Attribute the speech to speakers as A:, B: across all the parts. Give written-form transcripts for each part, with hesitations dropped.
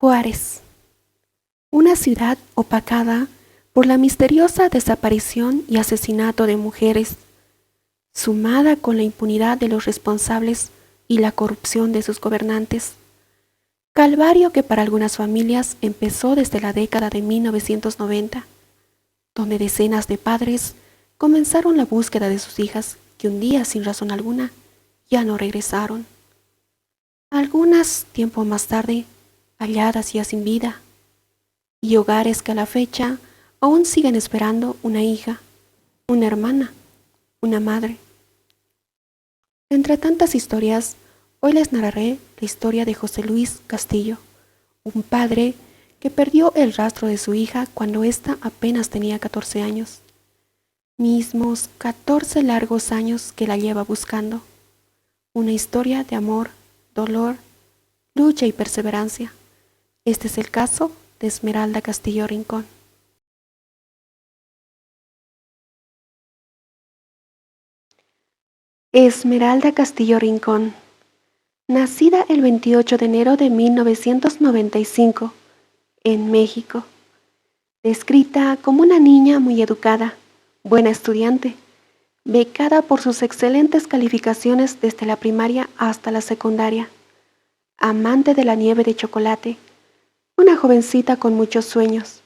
A: Juárez, una ciudad opacada por la misteriosa desaparición y asesinato de mujeres, sumada con la impunidad de los responsables y la corrupción de sus gobernantes. Calvario que para algunas familias empezó desde la década de 1990, donde decenas de padres comenzaron la búsqueda de sus hijas que un día sin razón alguna ya no regresaron. Algunas tiempo más tarde, halladas ya sin vida, y hogares que a la fecha aún siguen esperando una hija, una hermana, una madre. Entre tantas historias, hoy les narraré la historia de José Luis Castillo, un padre que perdió el rastro de su hija cuando ésta apenas tenía 14 años. Mismos 14 largos años que la lleva buscando. Una historia de amor, dolor, lucha y perseverancia. Este es el caso de Esmeralda Castillo Rincón. Esmeralda Castillo Rincón, nacida el 28 de enero de 1995 en México, descrita como una niña muy educada, buena estudiante, becada por sus excelentes calificaciones desde la primaria hasta la secundaria, amante de la nieve de chocolate, una jovencita con muchos sueños,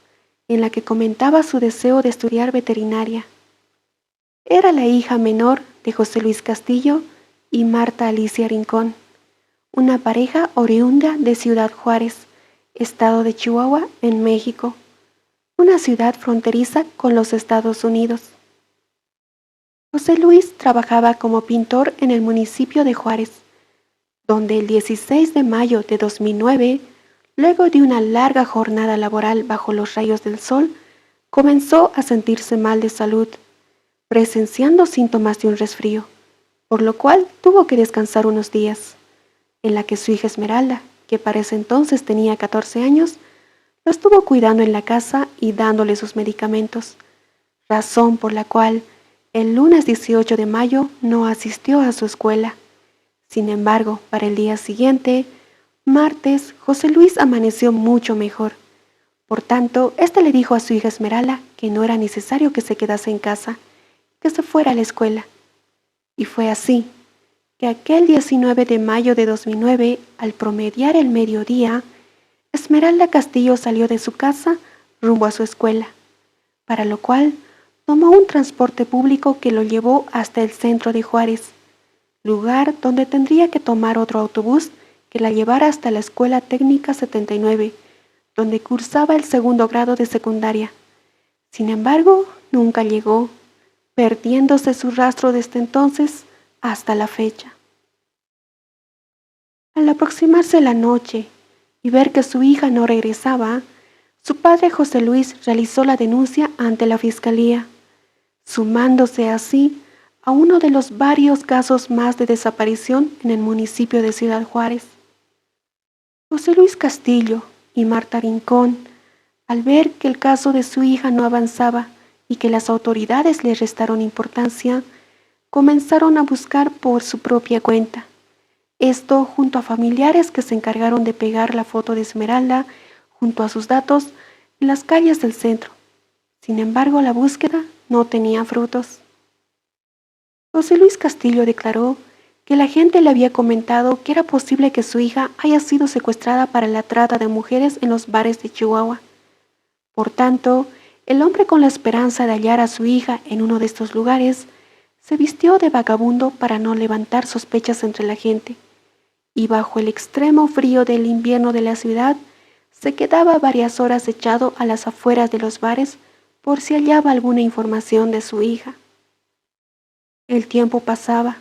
A: en la que comentaba su deseo de estudiar veterinaria. Era la hija menor de José Luis Castillo y Marta Alicia Rincón, una pareja oriunda de Ciudad Juárez, estado de Chihuahua, en México, una ciudad fronteriza con los Estados Unidos. José Luis trabajaba como pintor en el municipio de Juárez, donde el 16 de mayo de 2009, luego de una larga jornada laboral bajo los rayos del sol, comenzó a sentirse mal de salud, presenciando síntomas de un resfrío, por lo cual tuvo que descansar unos días, en la que su hija Esmeralda, que para ese entonces tenía 14 años, lo estuvo cuidando en la casa y dándole sus medicamentos, razón por la cual el lunes 18 de mayo no asistió a su escuela. Sin embargo, para el día siguiente, martes, José Luis amaneció mucho mejor. Por tanto, éste le dijo a su hija Esmeralda que no era necesario que se quedase en casa, que se fuera a la escuela. Y fue así, que aquel 19 de mayo de 2009, al promediar el mediodía, Esmeralda Castillo salió de su casa rumbo a su escuela, para lo cual tomó un transporte público que lo llevó hasta el centro de Juárez, lugar donde tendría que tomar otro autobús que la llevara hasta la Escuela Técnica 79, donde cursaba el segundo grado de secundaria. Sin embargo, nunca llegó, perdiéndose su rastro desde entonces hasta la fecha. Al aproximarse la noche y ver que su hija no regresaba, su padre José Luis realizó la denuncia ante la Fiscalía, sumándose así a uno de los varios casos más de desaparición en el municipio de Ciudad Juárez. José Luis Castillo y Marta Rincón, al ver que el caso de su hija no avanzaba y que las autoridades le restaron importancia, comenzaron a buscar por su propia cuenta. Esto junto a familiares que se encargaron de pegar la foto de Esmeralda junto a sus datos en las calles del centro. Sin embargo, la búsqueda no tenía frutos. José Luis Castillo declaró que la gente le había comentado que era posible que su hija haya sido secuestrada para la trata de mujeres en los bares de Chihuahua. Por tanto, el hombre, con la esperanza de hallar a su hija en uno de estos lugares, se vistió de vagabundo para no levantar sospechas entre la gente, y bajo el extremo frío del invierno de la ciudad, se quedaba varias horas echado a las afueras de los bares por si hallaba alguna información de su hija. El tiempo pasaba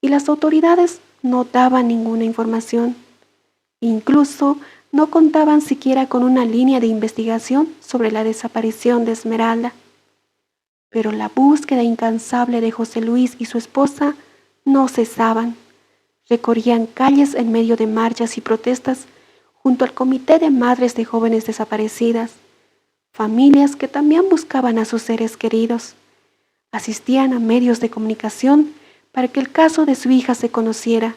A: y las autoridades no daban ninguna información. Incluso no contaban siquiera con una línea de investigación sobre la desaparición de Esmeralda. Pero la búsqueda incansable de José Luis y su esposa no cesaban. Recorrían calles en medio de marchas y protestas junto al Comité de Madres de Jóvenes Desaparecidas, familias que también buscaban a sus seres queridos. Asistían a medios de comunicación para que el caso de su hija se conociera,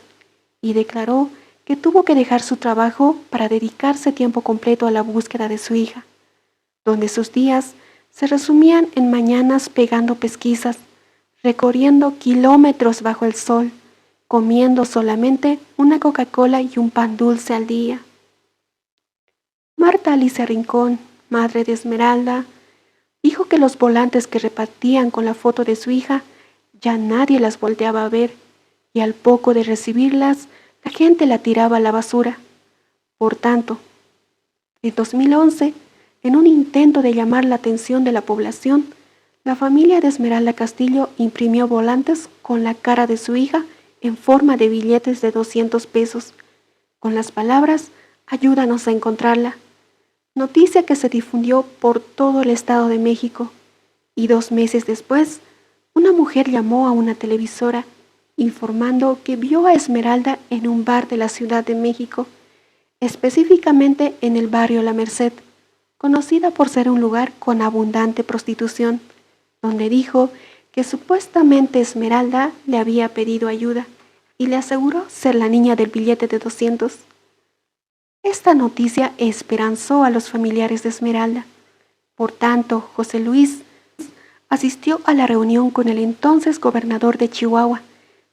A: y declaró que tuvo que dejar su trabajo para dedicarse tiempo completo a la búsqueda de su hija, donde sus días se resumían en mañanas pegando pesquisas, recorriendo kilómetros bajo el sol, comiendo solamente una Coca-Cola y un pan dulce al día. Marta Alicia Rincón, madre de Esmeralda, dijo que los volantes que repartían con la foto de su hija ya nadie las volteaba a ver y al poco de recibirlas la gente la tiraba a la basura. Por tanto, en 2011, en un intento de llamar la atención de la población, la familia de Esmeralda Castillo imprimió volantes con la cara de su hija en forma de billetes de 200 pesos, con las palabras «Ayúdanos a encontrarla», noticia que se difundió por todo el Estado de México, y 2 meses después, una mujer llamó a una televisora informando que vio a Esmeralda en un bar de la Ciudad de México, específicamente en el barrio La Merced, conocida por ser un lugar con abundante prostitución, donde dijo que supuestamente Esmeralda le había pedido ayuda y le aseguró ser la niña del billete de 200. Esta noticia esperanzó a los familiares de Esmeralda. Por tanto, José Luis asistió a la reunión con el entonces gobernador de Chihuahua,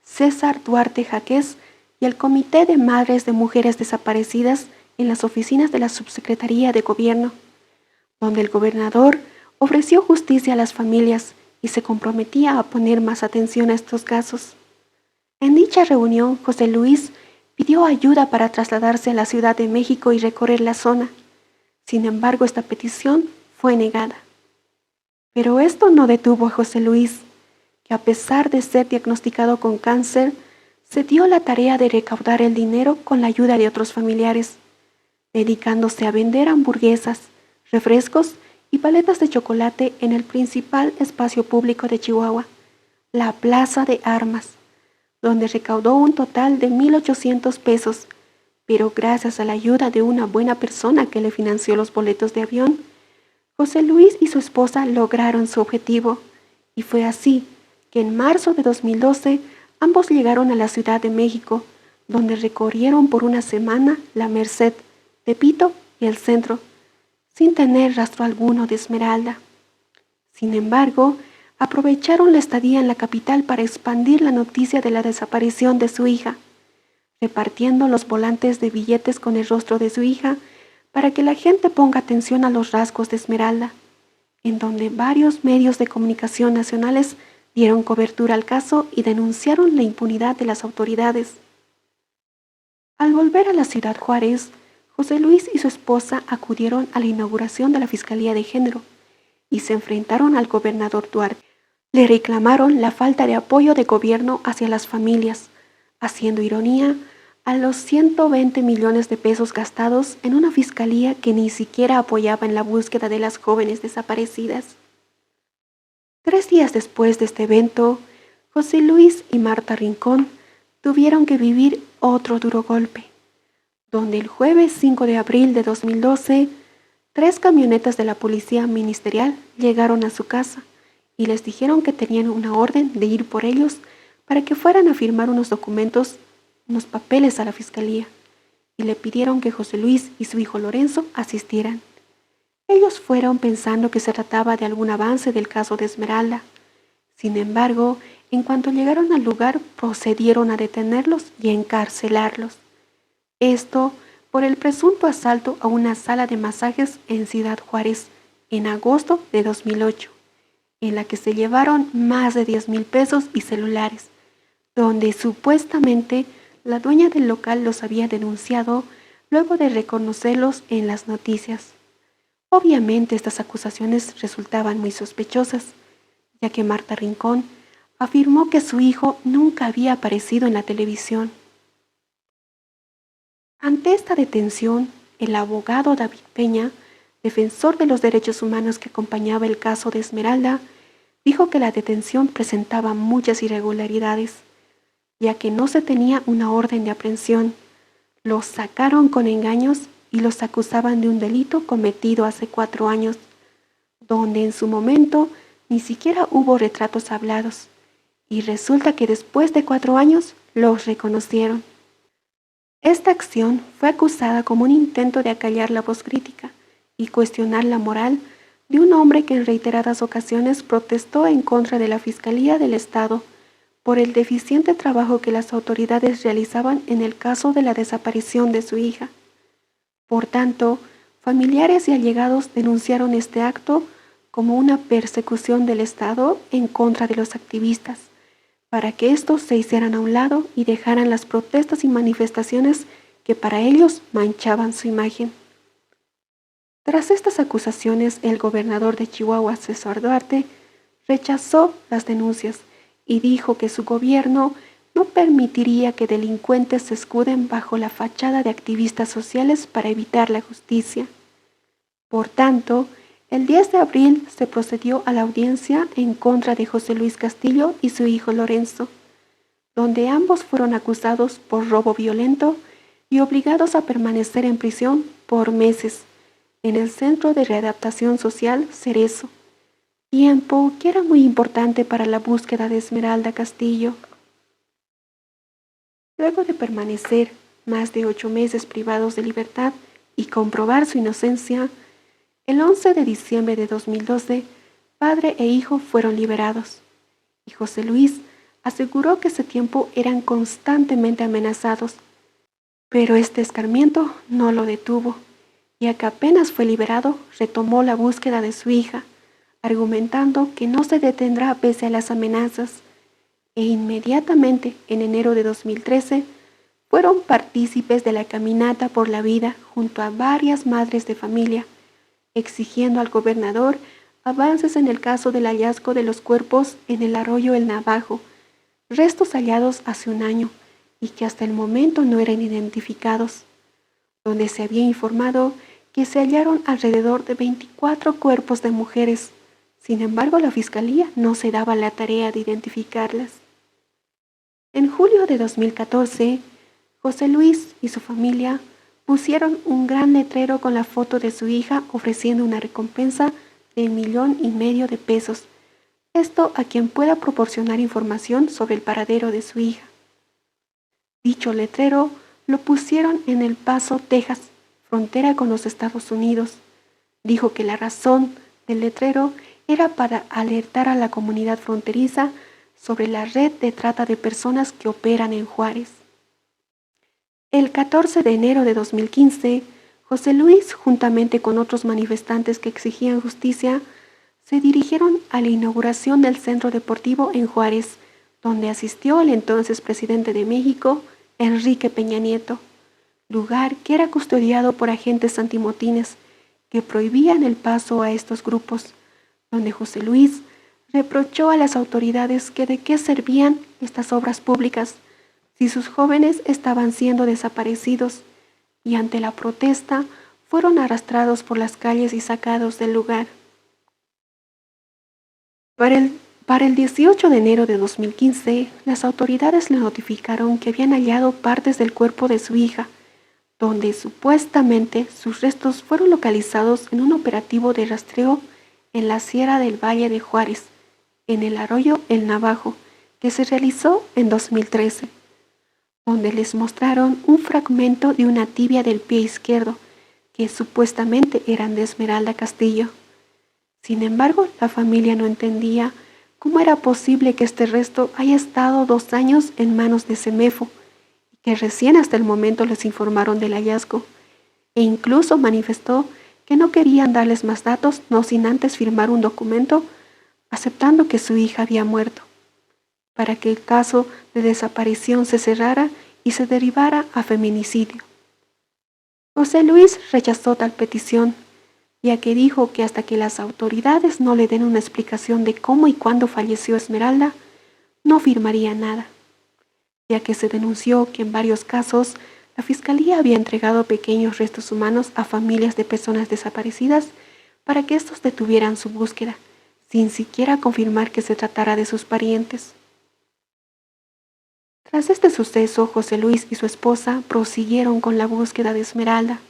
A: César Duarte Jaquez, y el Comité de Madres de Mujeres Desaparecidas en las oficinas de la Subsecretaría de Gobierno, donde el gobernador ofreció justicia a las familias y se comprometía a poner más atención a estos casos. En dicha reunión, José Luis pidió ayuda para trasladarse a la Ciudad de México y recorrer la zona. Sin embargo, esta petición fue negada. Pero esto no detuvo a José Luis, que a pesar de ser diagnosticado con cáncer, se dio la tarea de recaudar el dinero con la ayuda de otros familiares, dedicándose a vender hamburguesas, refrescos y paletas de chocolate en el principal espacio público de Chihuahua, la Plaza de Armas, donde recaudó un total de 1,800 pesos, pero gracias a la ayuda de una buena persona que le financió los boletos de avión, José Luis y su esposa lograron su objetivo, y fue así que en marzo de 2012 ambos llegaron a la Ciudad de México, donde recorrieron por una semana La Merced, Tepito y el centro, sin tener rastro alguno de Esmeralda. Sin embargo, aprovecharon la estadía en la capital para expandir la noticia de la desaparición de su hija, repartiendo los volantes de billetes con el rostro de su hija para que la gente ponga atención a los rasgos de Esmeralda, en donde varios medios de comunicación nacionales dieron cobertura al caso y denunciaron la impunidad de las autoridades. Al volver a la Ciudad Juárez, José Luis y su esposa acudieron a la inauguración de la Fiscalía de Género y se enfrentaron al gobernador Duarte. Le reclamaron la falta de apoyo de gobierno hacia las familias, haciendo ironía a los 120 millones de pesos gastados en una fiscalía que ni siquiera apoyaba en la búsqueda de las jóvenes desaparecidas. 3 días después de este evento, José Luis y Marta Rincón tuvieron que vivir otro duro golpe, donde el jueves 5 de abril de 2012, 3 camionetas de la policía ministerial llegaron a su casa y les dijeron que tenían una orden de ir por ellos para que fueran a firmar unos documentos, unos papeles a la fiscalía, y le pidieron que José Luis y su hijo Lorenzo asistieran. Ellos fueron pensando que se trataba de algún avance del caso de Esmeralda. Sin embargo, en cuanto llegaron al lugar, procedieron a detenerlos y a encarcelarlos. Esto por el presunto asalto a una sala de masajes en Ciudad Juárez en agosto de 2008, en la que se llevaron más de 10,000 pesos y celulares, donde supuestamente la dueña del local los había denunciado luego de reconocerlos en las noticias. Obviamente estas acusaciones resultaban muy sospechosas, ya que Marta Rincón afirmó que su hijo nunca había aparecido en la televisión. Ante esta detención, el abogado David Peña, defensor de los derechos humanos que acompañaba el caso de Esmeralda, dijo que la detención presentaba muchas irregularidades, ya que no se tenía una orden de aprehensión. Los sacaron con engaños y los acusaban de un delito cometido hace 4 años, donde en su momento ni siquiera hubo retratos hablados, y resulta que después de 4 años los reconocieron. Esta acción fue acusada como un intento de acallar la voz crítica y cuestionar la moral de un hombre que en reiteradas ocasiones protestó en contra de la Fiscalía del Estado por el deficiente trabajo que las autoridades realizaban en el caso de la desaparición de su hija. Por tanto, familiares y allegados denunciaron este acto como una persecución del Estado en contra de los activistas, para que estos se hicieran a un lado y dejaran las protestas y manifestaciones que para ellos manchaban su imagen. Tras estas acusaciones, el gobernador de Chihuahua, César Duarte, rechazó las denuncias y dijo que su gobierno no permitiría que delincuentes se escuden bajo la fachada de activistas sociales para evitar la justicia. Por tanto, el 10 de abril se procedió a la audiencia en contra de José Luis Castillo y su hijo Lorenzo, donde ambos fueron acusados por robo violento y obligados a permanecer en prisión por meses en el Centro de Readaptación Social Cerezo, tiempo que era muy importante para la búsqueda de Esmeralda Castillo. Luego de permanecer más de 8 meses privados de libertad y comprobar su inocencia, el 11 de diciembre de 2012, padre e hijo fueron liberados, y José Luis aseguró que ese tiempo eran constantemente amenazados, pero este escarmiento no lo detuvo, y que apenas fue liberado, retomó la búsqueda de su hija, argumentando que no se detendrá pese a las amenazas, e inmediatamente, en enero de 2013, fueron partícipes de la caminata por la vida junto a varias madres de familia, exigiendo al gobernador avances en el caso del hallazgo de los cuerpos en el arroyo El Navajo, restos hallados hace un año y que hasta el momento no eran identificados, donde se había informado que se hallaron alrededor de 24 cuerpos de mujeres. Sin embargo, la Fiscalía no se daba la tarea de identificarlas. En julio de 2014, José Luis y su familia pusieron un gran letrero con la foto de su hija ofreciendo una recompensa de 1,5 millones de pesos. Esto a quien pueda proporcionar información sobre el paradero de su hija. Dicho letrero lo pusieron en El Paso, Texas, frontera con los Estados Unidos. Dijo que la razón del letrero era para alertar a la comunidad fronteriza sobre la red de trata de personas que operan en Juárez. El 14 de enero de 2015, José Luis, juntamente con otros manifestantes que exigían justicia, se dirigieron a la inauguración del Centro Deportivo en Juárez, donde asistió el entonces presidente de México, Enrique Peña Nieto, lugar que era custodiado por agentes antimotines que prohibían el paso a estos grupos, donde José Luis reprochó a las autoridades que de qué servían estas obras públicas si sus jóvenes estaban siendo desaparecidos, y ante la protesta fueron arrastrados por las calles y sacados del lugar. Para el 18 de enero de 2015, las autoridades le notificaron que habían hallado partes del cuerpo de su hija, donde supuestamente sus restos fueron localizados en un operativo de rastreo en la Sierra del Valle de Juárez, en el arroyo El Navajo, que se realizó en 2013, donde les mostraron un fragmento de una tibia del pie izquierdo, que supuestamente eran de Esmeralda Castillo. Sin embargo, la familia no entendía cómo era posible que este resto haya estado 2 años en manos de Semefo, y que recién hasta el momento les informaron del hallazgo, e incluso manifestó que no querían darles más datos no sin antes firmar un documento aceptando que su hija había muerto, para que el caso de desaparición se cerrara y se derivara a feminicidio. José Luis rechazó tal petición, ya que dijo que hasta que las autoridades no le den una explicación de cómo y cuándo falleció Esmeralda, no firmaría nada, ya que se denunció que en varios casos la Fiscalía había entregado pequeños restos humanos a familias de personas desaparecidas para que estos detuvieran su búsqueda, sin siquiera confirmar que se tratara de sus parientes. Tras este suceso, José Luis y su esposa prosiguieron con la búsqueda de Esmeralda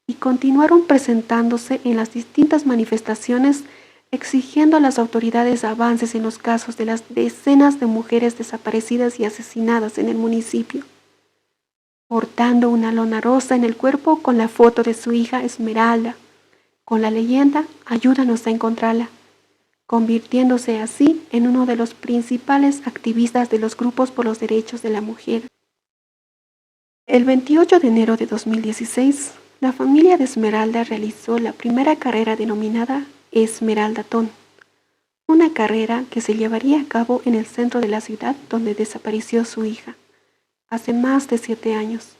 A: y continuaron presentándose en las distintas manifestaciones exigiendo a las autoridades avances en los casos de las decenas de mujeres desaparecidas y asesinadas en el municipio. portando una lona rosa en el cuerpo con la foto de su hija Esmeralda, con la leyenda "Ayúdanos a encontrarla", convirtiéndose así en uno de los principales activistas de los grupos por los derechos de la mujer. El 28 de enero de 2016, la familia de Esmeralda realizó la primera carrera denominada Esmeraldatón, una carrera que se llevaría a cabo en el centro de la ciudad donde desapareció su hija, hace más de 7 años.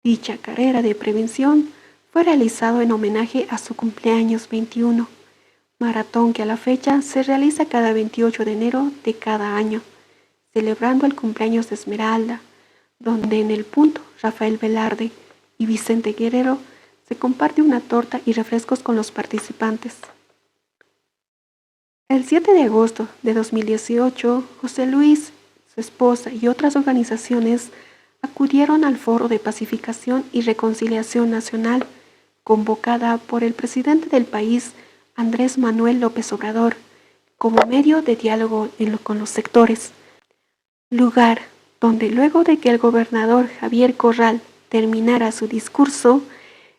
A: Dicha carrera de prevención fue realizado en homenaje a su cumpleaños 21, maratón que a la fecha se realiza cada 28 de enero de cada año, celebrando el cumpleaños de Esmeralda, donde en el punto Rafael Velarde y Vicente Guerrero se comparte una torta y refrescos con los participantes. El 7 de agosto de 2018, José Luis, su esposa y otras organizaciones acudieron al Foro de Pacificación y Reconciliación Nacional, convocada por el presidente del país, Andrés Manuel López Obrador, como medio de diálogo con los sectores. Lugar donde luego de que el gobernador Javier Corral terminara su discurso,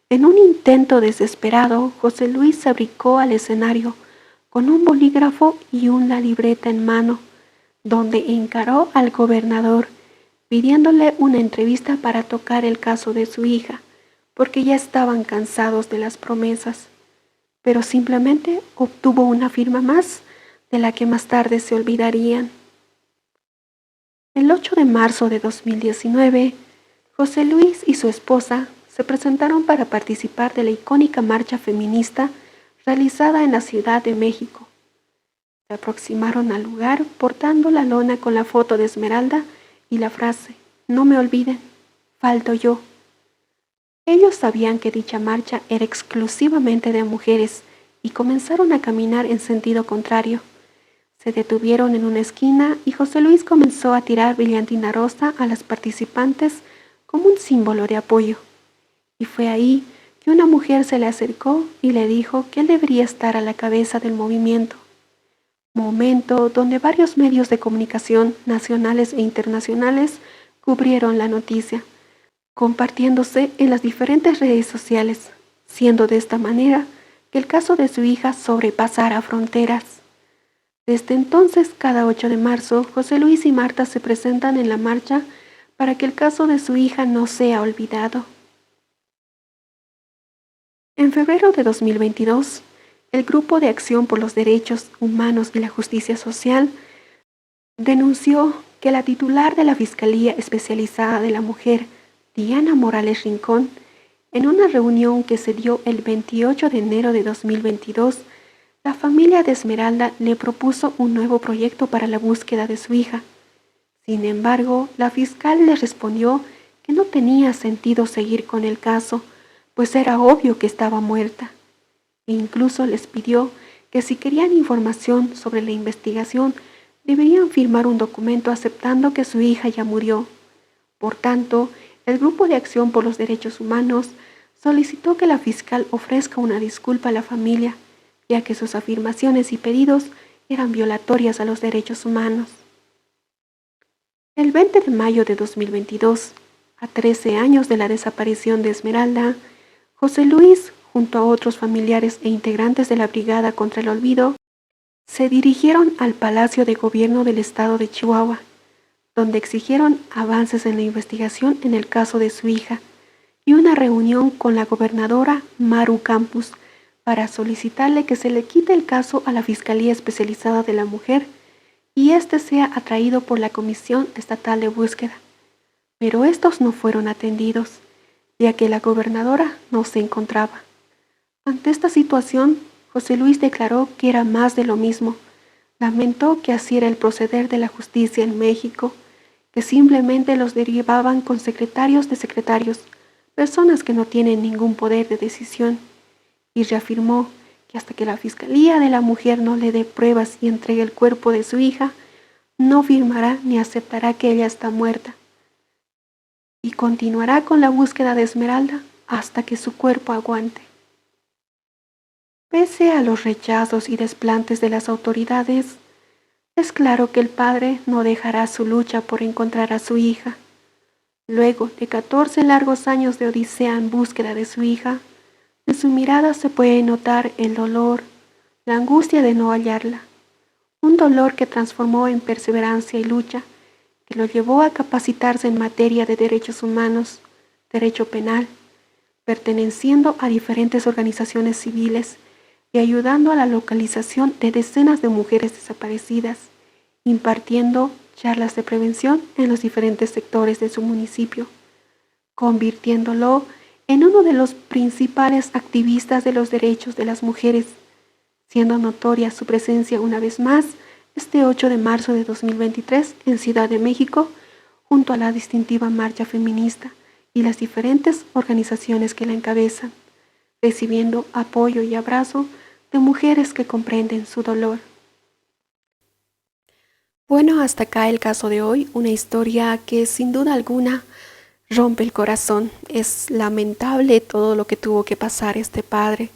A: en un intento desesperado, José Luis se abricó al escenario con un bolígrafo y una libreta en mano, donde encaró al gobernador, pidiéndole una entrevista para tocar el caso de su hija, porque ya estaban cansados de las promesas, pero simplemente obtuvo una firma más, de la que más tarde se olvidarían. El 8 de marzo de 2019, José Luis y su esposa se presentaron para participar de la icónica marcha feminista realizada en la Ciudad de México. Se aproximaron al lugar portando la lona con la foto de Esmeralda y la frase "No me olviden, falto yo". Ellos sabían que dicha marcha era exclusivamente de mujeres y comenzaron a caminar en sentido contrario. Se detuvieron en una esquina y José Luis comenzó a tirar brillantina rosa a las participantes como un símbolo de apoyo. Y fue ahí que una mujer se le acercó y le dijo que él debería estar a la cabeza del movimiento. Momento donde varios medios de comunicación nacionales e internacionales cubrieron la noticia, compartiéndose en las diferentes redes sociales, siendo de esta manera que el caso de su hija sobrepasara fronteras. Desde entonces, cada 8 de marzo, José Luis y Marta se presentan en la marcha para que el caso de su hija no sea olvidado. En febrero de 2022, el Grupo de Acción por los Derechos Humanos y la Justicia Social denunció que la titular de la Fiscalía Especializada de la Mujer, Diana Morales Rincón, en una reunión que se dio el 28 de enero de 2022, la familia de Esmeralda le propuso un nuevo proyecto para la búsqueda de su hija. Sin embargo, la fiscal le respondió que no tenía sentido seguir con el caso, pues era obvio que estaba muerta. E incluso les pidió que si querían información sobre la investigación, deberían firmar un documento aceptando que su hija ya murió. Por tanto, el Grupo de Acción por los Derechos Humanos solicitó que la fiscal ofrezca una disculpa a la familia, ya que sus afirmaciones y pedidos eran violatorias a los derechos humanos. El 20 de mayo de 2022, a 13 años de la desaparición de Esmeralda, José Luis, junto a otros familiares e integrantes de la Brigada contra el Olvido, se dirigieron al Palacio de Gobierno del Estado de Chihuahua, donde exigieron avances en la investigación en el caso de su hija y una reunión con la gobernadora Maru Campos para solicitarle que se le quite el caso a la Fiscalía Especializada de la Mujer y este sea atraído por la Comisión Estatal de Búsqueda. Pero estos no fueron atendidos, ya que la gobernadora no se encontraba. Ante esta situación, José Luis declaró que era más de lo mismo. Lamentó que así era el proceder de la justicia en México, que simplemente los derivaban con secretarios de secretarios, personas que no tienen ningún poder de decisión, y reafirmó que hasta que la Fiscalía de la Mujer no le dé pruebas y entregue el cuerpo de su hija, no firmará ni aceptará que ella está muerta, y continuará con la búsqueda de Esmeralda hasta que su cuerpo aguante. Pese a los rechazos y desplantes de las autoridades, es claro que el padre no dejará su lucha por encontrar a su hija. Luego de 14 largos años de odisea en búsqueda de su hija, en su mirada se puede notar el dolor, la angustia de no hallarla, un dolor que transformó en perseverancia y lucha, que lo llevó a capacitarse en materia de derechos humanos, derecho penal, perteneciendo a diferentes organizaciones civiles y ayudando a la localización de decenas de mujeres desaparecidas, impartiendo charlas de prevención en los diferentes sectores de su municipio, convirtiéndolo en uno de los principales activistas de los derechos de las mujeres, siendo notoria su presencia una vez más este 8 de marzo de 2023 en Ciudad de México, junto a la distintiva marcha feminista y las diferentes organizaciones que la encabezan, recibiendo apoyo y abrazo de mujeres que comprenden su dolor. Bueno, hasta acá el caso de hoy, una historia que sin duda alguna rompe el corazón. Es lamentable todo lo que tuvo que pasar este padre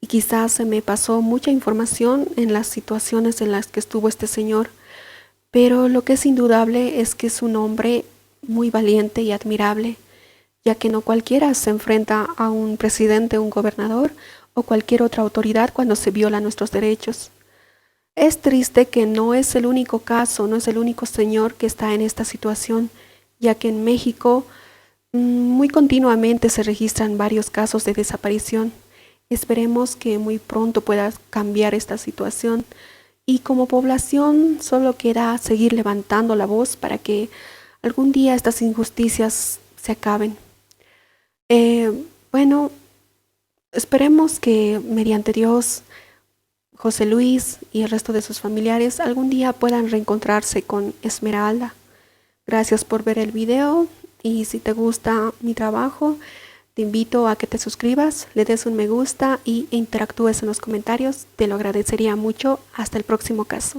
A: y quizás se me pasó mucha información en las situaciones en las que estuvo este señor, pero lo que es indudable es que es un hombre muy valiente y admirable, ya que no cualquiera se enfrenta a un presidente, un gobernador o cualquier otra autoridad cuando se violan nuestros derechos. Es triste que no es el único caso, no es el único señor que está en esta situación, ya que en México muy continuamente se registran varios casos de desaparición. Esperemos que muy pronto pueda cambiar esta situación y como población solo queda seguir levantando la voz para que algún día estas injusticias se acaben. Bueno, esperemos que mediante Dios, José Luis y el resto de sus familiares algún día puedan reencontrarse con Esmeralda. Gracias por ver el video y si te gusta mi trabajo, te invito a que te suscribas, le des un me gusta y interactúes en los comentarios. Te lo agradecería mucho. Hasta el próximo caso.